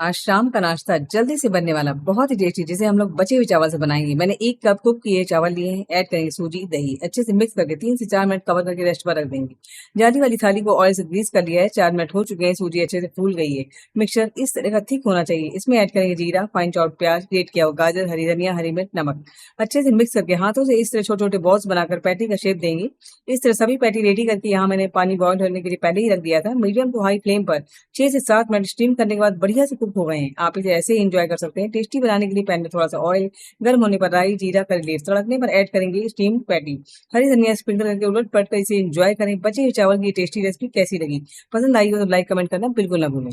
आज शाम का नाश्ता जल्दी से बनने वाला बहुत ही टेस्टी जिसे हम लोग बचे हुए चावल से बनाएंगे। मैंने 1 कप कुक किए चावल लिए हैं। ऐड करेंगे सूजी दही अच्छे से मिक्स करके 3 से 4 मिनट कवर करके रेस्ट पर रख देंगे। जाली वाली थाली को ऑयल से ग्रीस कर लिया है। 4 मिनट हो चुके हैं। सूजी अच्छे से फूल गई है। मिक्सचर इस तरह का थिक होना चाहिए। इसमें ऐड करेंगे जीरा, फाइन चॉप्ड प्याज, ग्रेट किया हुआ गाजर, हरी धनिया, हरी मिर्च, नमक। अच्छे से मिक्स करके हाथों से इस तरह छोटे छोटे बॉल्स बनाकर पैटी का शेप देंगे। इस तरह सभी पैटी रेडी करके यहाँ मैंने पानी बॉयल होने के लिए पहले ही रख दिया था। मीडियम टू हाई फ्लेम पर 6 से 7 मिनट स्टीम करने के बाद बढ़िया से कुक हो गए हैं। आप इसे ऐसे ही एंजॉय कर सकते हैं। टेस्टी बनाने के लिए पैन में थोड़ा सा ऑयल गर्म होने पर राई, जीरा, करी लीव्स तड़कने पर ऐड करेंगे स्टीम पैटी। हरी धनिया स्प्रिंकल करके उलट पलट कर इसे एंजॉय करें। बचे हुए चावल की टेस्टी रेसिपी कैसी लगी? पसंद आई हो तो लाइक कमेंट करना बिल्कुल ना भूलें।